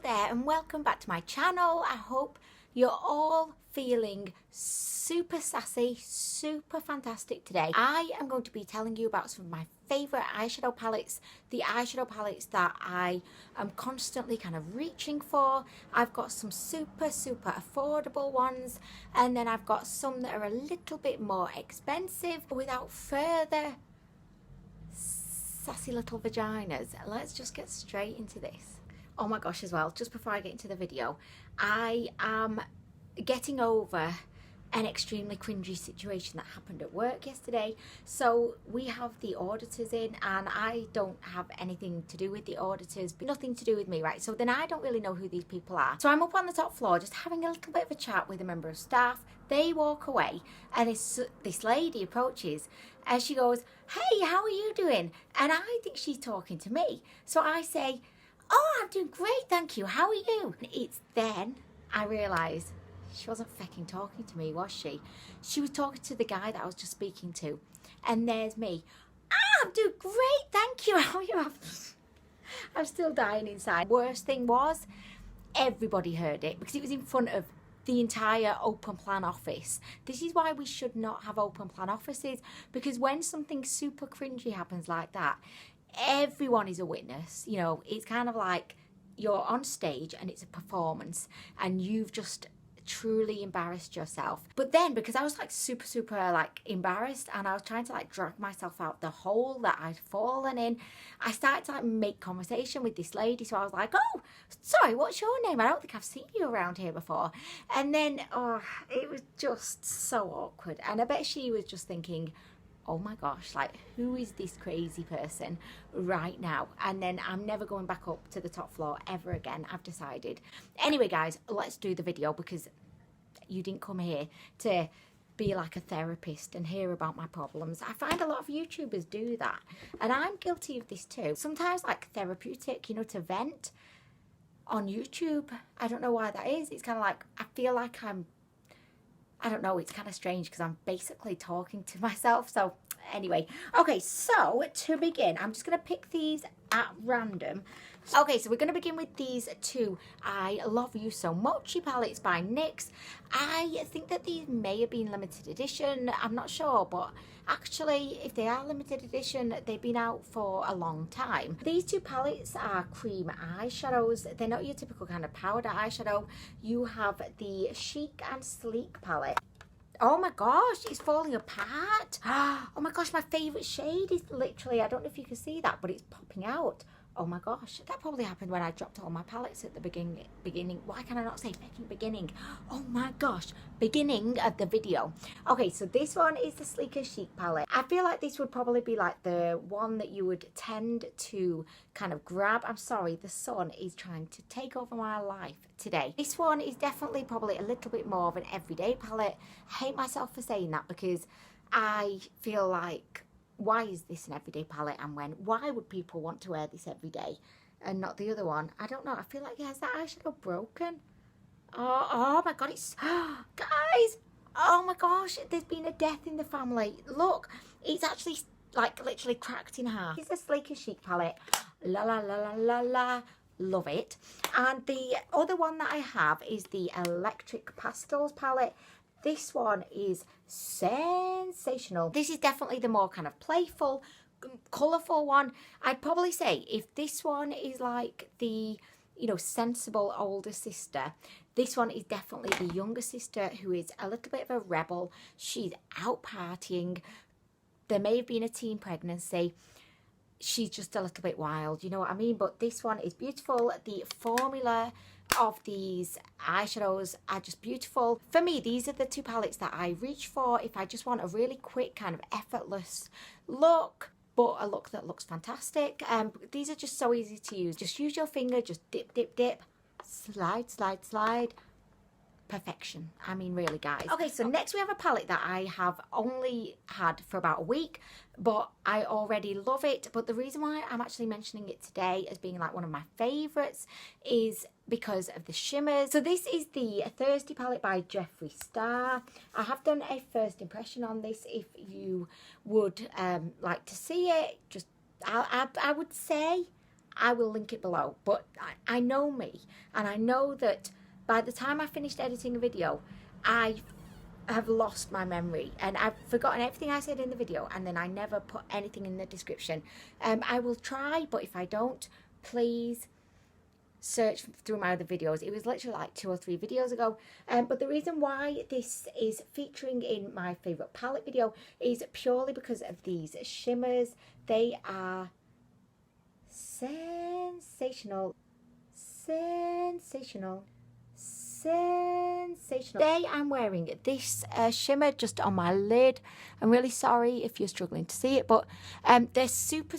there and welcome back to my channel. I hope you're all feeling super sassy, super fantastic today. I am going to be telling you about some of my favourite eyeshadow palettes, the eyeshadow palettes that I am constantly kind of reaching for. I've got some super affordable ones, and then I've got some that are a little bit more expensive. Without further sassy little vaginas, let's just get straight into this. Oh my gosh, as well, just before I get into the video, I am getting over an extremely cringy situation that happened at work yesterday. So we have the auditors in, and I don't have anything to do with the auditors, but nothing to do with me, right? So then I don't really know who these people are. So I'm up on the top floor just having a little bit of a chat with a member of staff. They walk away and this lady approaches and she goes, "Hey, how are you doing?" And I think she's talking to me. So I say, "Oh, I'm doing great, thank you. How are you?" It's then I realise she wasn't fucking talking to me, was she? She was talking to the guy that I was just speaking to. And there's me. "I'm doing great, thank you. How are you?" I'm still dying inside. Worst thing was, everybody heard it because it was in front of the entire open plan office. This is why we should not have open plan offices, because when something super cringy happens like that, everyone is a witness. You know, it's kind of like you're on stage and it's a performance and you've just truly embarrassed yourself. But then, because I was like super like embarrassed and I was trying to like drag myself out the hole that I'd fallen in, I started to like make conversation with this lady. So I was like, "Oh, sorry, what's your name? I don't think I've seen you around here before." And then it was just so awkward, and I bet she was just thinking, "Oh my gosh, like, who is this crazy person right now?" And then I'm never going back up to the top floor ever again, I've decided. Anyway, guys, let's do the video, because you didn't come here to be like a therapist and hear about my problems. I find a lot of YouTubers do that, and I'm guilty of this too. Sometimes like therapeutic, you know, to vent on YouTube. I don't know why that is. It's kind of like, I feel like I don't know, it's kind of strange because I'm basically talking to myself. So anyway, okay, so to begin, I'm just going to pick these at random. Okay, so we're going to begin with these two I Love You So Moochi palettes by NYX. I think that these may have been limited edition, I'm not sure, but actually if they are limited edition, they've been out for a long time. These two palettes are cream eyeshadows. They're not your typical kind of powder eyeshadow. You have the Chic and Sleek palette. Oh my gosh, it's falling apart. Oh my gosh, my favourite shade is literally, I don't know if you can see that, but it's popping out. Oh my gosh, that probably happened when I dropped all my palettes at the beginning. Why can I not say fucking beginning? Oh my gosh, beginning of the video. Okay, so this one is the Sleeker Chic palette. I feel like this would probably be like the one that you would tend to kind of grab. I'm sorry, the sun is trying to take over my life today. This one is definitely probably a little bit more of an everyday palette. I hate myself for saying that, because I feel like, why is this an everyday palette, and why would people want to wear this every day and not the other one? I don't know. I feel like, has that eyeshadow broken? Oh my god, it's guys, oh my gosh, there's been a death in the family. Look, it's actually like literally cracked in half. It's a Sleeker Chic palette. La la la la la la. Love it. And the other one that I have is the Electric Pastels palette. This one is sensational. This is definitely the more kind of playful, colourful one. I'd probably say if this one is like the, you know, sensible older sister, this one is definitely the younger sister, who is a little bit of a rebel. She's out partying. There may have been a teen pregnancy. She's just a little bit wild, you know what I mean? But this one is beautiful. The formula of these eyeshadows are just beautiful. For me, these are the two palettes that I reach for if I just want a really quick kind of effortless look, but a look that looks fantastic. These are just so easy to use. Just use your finger, just dip, slide, perfection. I mean, really, guys. Okay, so next we have a palette that I have only had for about a week, but I already love it. But the reason why I'm actually mentioning it today as being like one of my favorites is because of the shimmers. So this is the Thirsty palette by Jeffree Star. I have done a first impression on this. If you would like to see it, just I would say I will link it below. But I know me, and I know that by the time I finished editing a video, I have lost my memory and I've forgotten everything I said in the video, and then I never put anything in the description. I will try, but if I don't, please search through my other videos. It was literally like 2 or 3 videos ago. But the reason why this is featuring in my favourite palette video is purely because of these shimmers. They are sensational. Today I'm wearing this shimmer just on my lid. I'm really sorry if you're struggling to see it, but they're super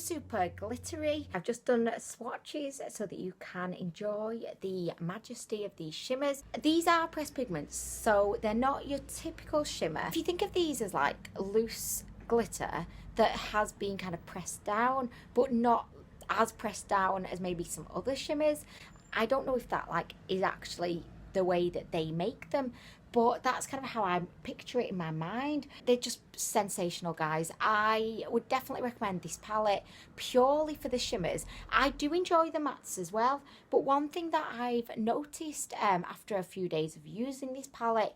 glittery. I've just done swatches so that you can enjoy the majesty of these shimmers. These are pressed pigments, so they're not your typical shimmer. If you think of these as like loose glitter that has been kind of pressed down, but not as pressed down as maybe some other shimmers. I don't know if that like is actually the way that they make them, but that's kind of how I picture it in my mind. They're just sensational, guys. I would definitely recommend this palette purely for the shimmers. I do enjoy the mattes as well, but one thing that I've noticed after a few days of using this palette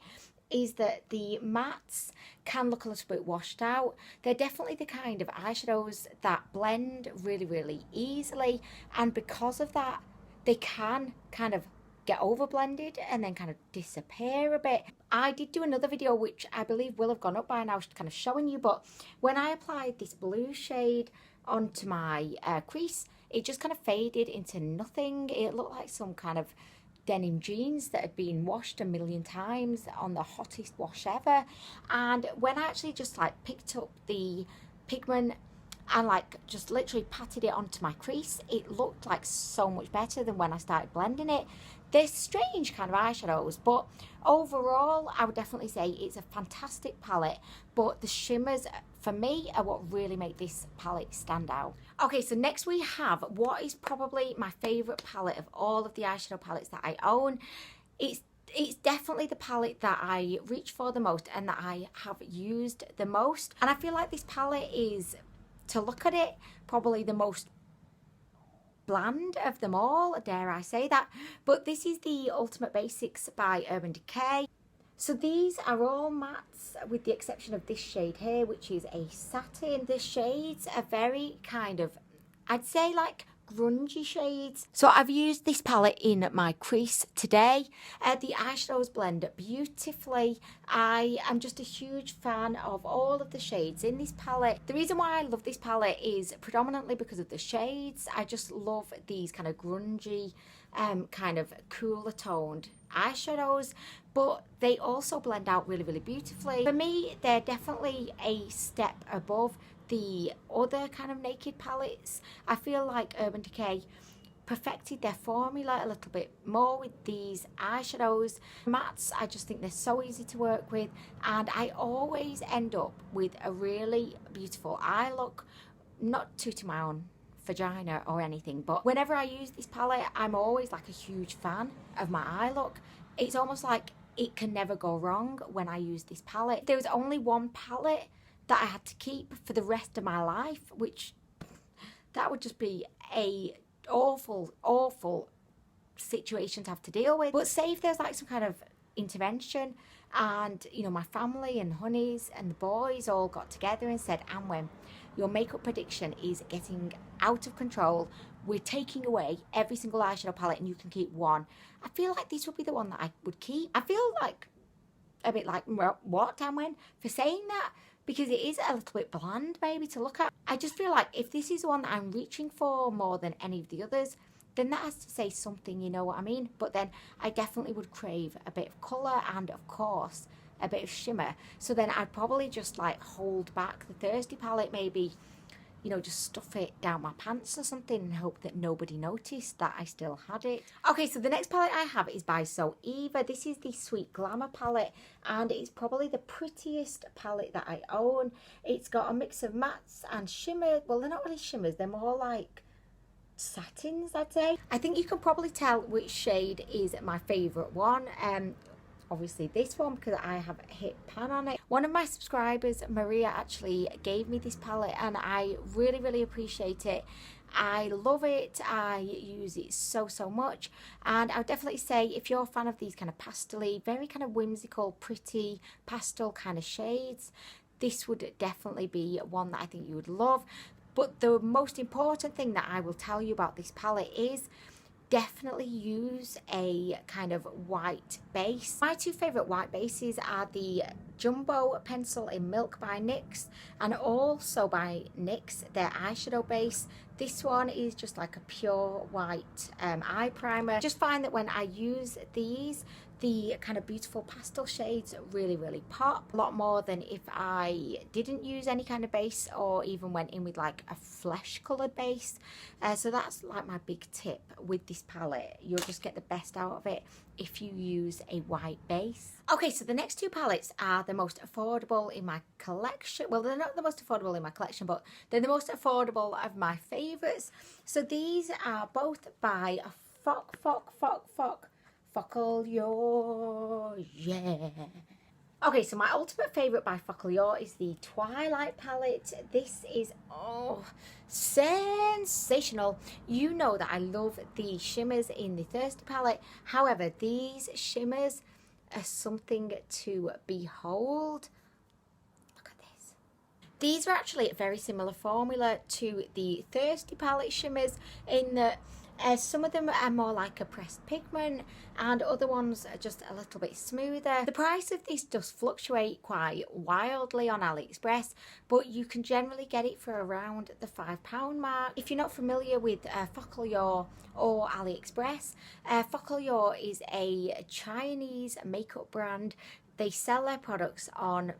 is that the mattes can look a little bit washed out. They're definitely the kind of eyeshadows that blend really easily, and because of that they can kind of get over blended and then kind of disappear a bit. I did do another video which I believe will have gone up by now, kind of showing you, but when I applied this blue shade onto my crease, it just kind of faded into nothing. It looked like some kind of denim jeans that had been washed a million times on the hottest wash ever. And when I actually just like picked up the pigment and like just literally patted it onto my crease, it looked like so much better than when I started blending it. They're strange kind of eyeshadows, but overall I would definitely say it's a fantastic palette, but the shimmers for me are what really make this palette stand out. Okay, so next we have what is probably my favourite palette of all of the eyeshadow palettes that I own. It's definitely the palette that I reach for the most and that I have used the most, and I feel like this palette is, to look at it, probably the most bland of them all, dare I say that. But this is the Ultimate Basics by Urban Decay. So these are all mattes with the exception of this shade here, which is a satin. The shades are very kind of, I'd say like grungy shades. So I've used this palette in my crease today. The eyeshadows blend beautifully. I am just a huge fan of all of the shades in this palette. The reason why I love this palette is predominantly because of the shades. I just love these kind of grungy, kind of cooler toned eyeshadows, but they also blend out really beautifully. For me, they're definitely a step above the other kind of naked palettes. I feel like Urban Decay perfected their formula a little bit more with these eyeshadows. Mattes, I just think they're so easy to work with, and I always end up with a really beautiful eye look, not to my own vagina or anything, but whenever I use this palette, I'm always like a huge fan of my eye look. It's almost like it can never go wrong when I use this palette. There was only one palette that I had to keep for the rest of my life, which that would just be a awful situation to have to deal with. But say if there's like some kind of intervention and, you know, my family and honeys and the boys all got together and said, Anwen, your makeup prediction is getting out of control. We're taking away every single eyeshadow palette and you can keep one. I feel like this would be the one that I would keep. I feel like a bit like, what, Anwen, for saying that? Because it is a little bit bland maybe to look at. I just feel like if this is one that I'm reaching for more than any of the others, then that has to say something, you know what I mean? But then I definitely would crave a bit of colour and of course a bit of shimmer. So then I'd probably just like hold back the Thirsty palette, maybe, you know, just stuff it down my pants or something and hope that nobody noticed that I still had it. Okay, so the next palette I have is by Zoeva. This is the Sweet Glamour palette, and it's probably the prettiest palette that I own. It's got a mix of mattes and shimmer. Well, they're not really shimmers, they're more like satins, I'd say. I think you can probably tell which shade is my favourite one. Obviously this one, because I have hit pan on it. One of my subscribers, Maria, actually gave me this palette and I really appreciate it. I love it. I use it so much, and I would definitely say if you're a fan of these kind of pastel-y, very kind of whimsical, pretty pastel kind of shades, this would definitely be one that I think you would love. But the most important thing that I will tell you about this palette is definitely use a kind of white base. My two favourite white bases are the Jumbo Pencil in Milk by NYX and also by NYX, their eyeshadow base. This one is just like a pure white eye primer. Just find that when I use these, the kind of beautiful pastel shades really pop a lot more than if I didn't use any kind of base or even went in with like a flesh coloured base. So that's like my big tip with this palette. You'll just get the best out of it if you use a white base. Okay, so the next two palettes are the most affordable in my collection. Well, they're not the most affordable in my collection, but they're the most affordable of my favourites. So these are both by FOCALLURE, yeah. Okay, so my ultimate favourite by FOCALLURE is the Twilight palette. This is, oh, sensational. You know that I love the shimmers in the Thirsty palette. However, these shimmers are something to behold. Look at this. These are actually a very similar formula to the Thirsty palette shimmers in that some of them are more like a pressed pigment and other ones are just a little bit smoother. The price of this does fluctuate quite wildly on AliExpress, but you can generally get it for around the £5 mark. If you're not familiar with FOCALLURE or AliExpress, FOCALLURE is a Chinese makeup brand. They sell their products on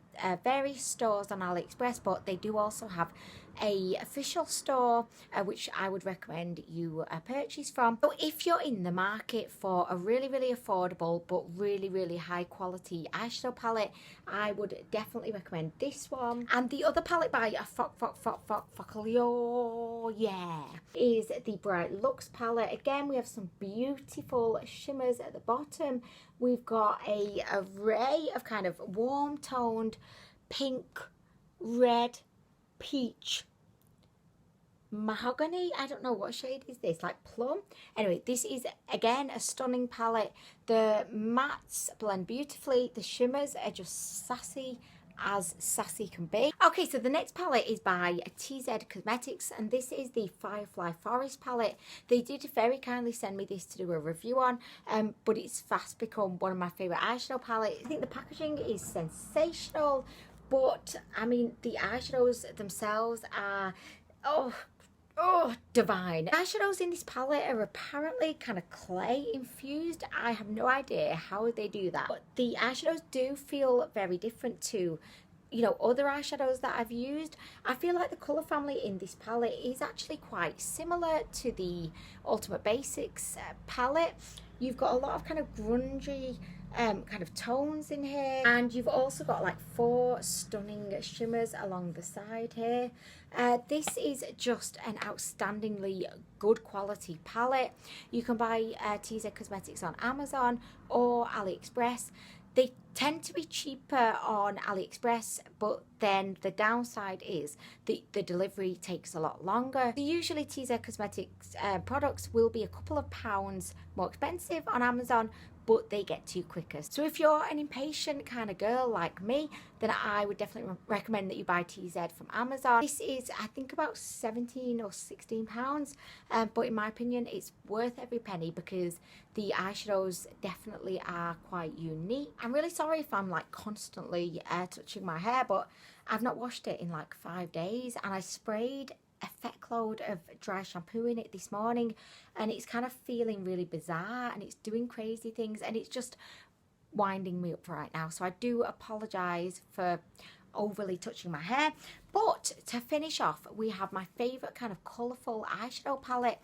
various stores on AliExpress, but they do also have a official store which I would recommend you purchase from. So if you're in the market for a really affordable but really high quality eyeshadow palette, I would definitely recommend this one. And the other palette by FOCALLURE, yeah, is the Bright Luxe palette. Again, we have some beautiful shimmers at the bottom. We've got a array of kind of warm toned pink, red, peach, mahogany. I don't know what shade is this, like plum. Anyway, this is again a stunning palette. The mattes blend beautifully. The shimmers are just sassy as sassy can be. Okay, so the next palette is by TZ Cosmetix, and this is the Firefly Forest palette. They did very kindly send me this to do a review on, but it's fast become one of my favourite eyeshadow palettes. I think the packaging is sensational, but I mean the eyeshadows themselves are divine. The eyeshadows in this palette are apparently kind of clay infused. I have no idea how they do that, but the eyeshadows do feel very different to, you know, other eyeshadows that I've used. I feel like the colour family in this palette is actually quite similar to the Ultimate Basics palette. You've got a lot of kind of grungy kind of tones in here, and you've also got like 4 stunning shimmers along the side here. This is just an outstandingly good quality palette. You can buy TZ Cosmetics on Amazon or AliExpress. They tend to be cheaper on AliExpress, but then the downside is the delivery takes a lot longer. Usually TZ Cosmetics products will be a couple of pounds more expensive on Amazon, but they get to you quicker. So if you're an impatient kind of girl like me, then I would definitely recommend that you buy TZ from Amazon. This is, I think, about 17 or 16 pounds, but in my opinion it's worth every penny because the eyeshadows definitely are quite unique. I'm really sorry if I'm like constantly touching my hair, but I've not washed it in like 5 days, and I sprayed a feck load of dry shampoo in it this morning, and it's kind of feeling really bizarre and it's doing crazy things and it's just winding me up right now. So I do apologise for overly touching my hair. But to finish off, we have my favourite kind of colourful eyeshadow palette.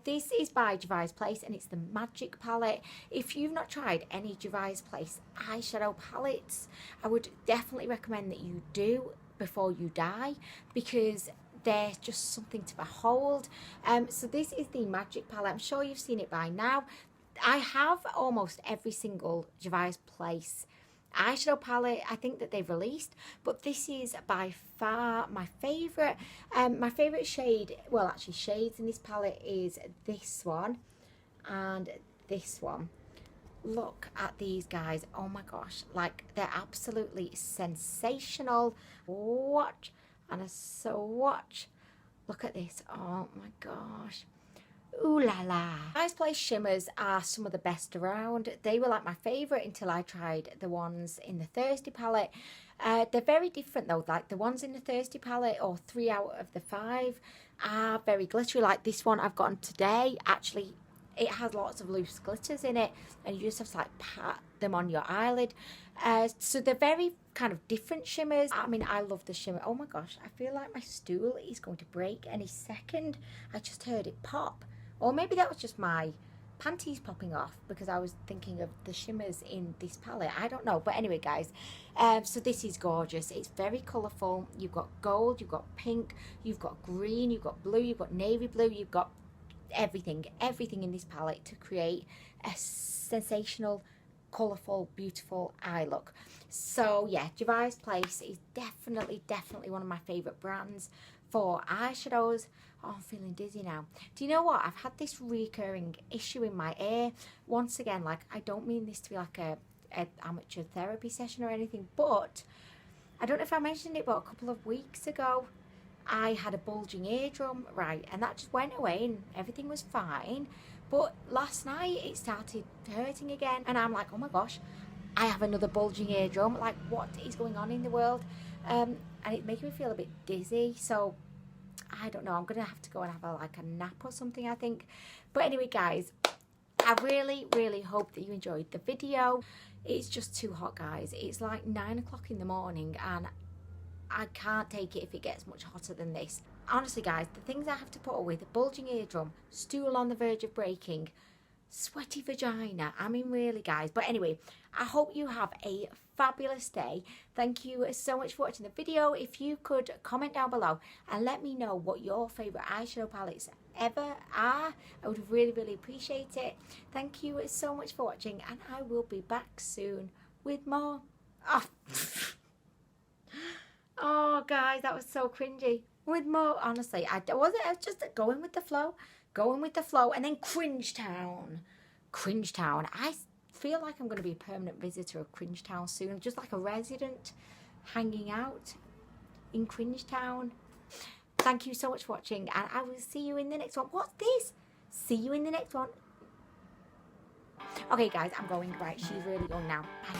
This is by Juvia Place and it's the Magic palette. If you've not tried any Juvia Place eyeshadow palettes, I would definitely recommend that you do before you die, because they're just something to behold. So this is the Magic palette. I'm sure you've seen it by now. I have almost every single Juvia Place eyeshadow palette I think that they've released, but this is by far my favourite. My favourite shade, well actually shades in this palette is this one and this one. Look at these guys, oh my gosh, like they're absolutely sensational. Watch and a swatch. Look at this, oh my gosh. Ooh la la. Eyes Place shimmers are some of the best around. They were like my favourite until I tried the ones in the Thirsty palette. They're very different though, like the ones in the Thirsty palette, or 3 out of the 5, are very glittery. Like this one I've gotten today, actually it has lots of loose glitters in it, and you just have to like pat them on your eyelid. So they're very kind of different shimmers. I mean, I love the shimmer. Oh my gosh, I feel like my stool is going to break any second. I just heard it pop. Or maybe that was just my panties popping off because I was thinking of the shimmers in this palette. I don't know. But anyway, guys, so this is gorgeous. It's very colourful. You've got gold, you've got pink, you've got green, you've got blue, you've got navy blue, you've got everything in this palette to create a sensational, colourful, beautiful eye look. So yeah, Eyes Place is definitely one of my favourite brands for eyeshadows. Oh, I'm feeling dizzy now. Do you know what? I've had this recurring issue in my ear. Once again, like, I don't mean this to be like a amateur therapy session or anything, but I don't know if I mentioned it, but a couple of weeks ago, I had a bulging eardrum, right, and that just went away and everything was fine. But last night it started hurting again, and I'm like, oh my gosh, I have another bulging eardrum. Like, what is going on in the world? And it's making me feel a bit dizzy. So I don't know, I'm gonna have to go and have a nap or something, I think. But anyway, guys, I really hope that you enjoyed the video. It's just too hot, guys. It's like 9 o'clock in the morning and I can't take it if it gets much hotter than this. Honestly, guys, the things I have to put up with: bulging eardrum, stool on the verge of breaking, sweaty vagina. I mean, really, guys. But anyway, I hope you have a fabulous day. Thank you so much for watching the video. If you could comment down below and let me know what your favourite eyeshadow palettes ever are, I would really appreciate it. Thank you so much for watching, and I will be back soon with more. Oh guys, that was so cringy. With more, honestly, I was just going with the flow, and then Cringe Town. I feel like I'm going to be a permanent visitor of Cringe Town soon, just like a resident hanging out in Cringe Town. Thank you so much for watching, and I will see you in the next one. What's this? See you in the next one. Okay guys, I'm going. Right, she's really young now. Bye.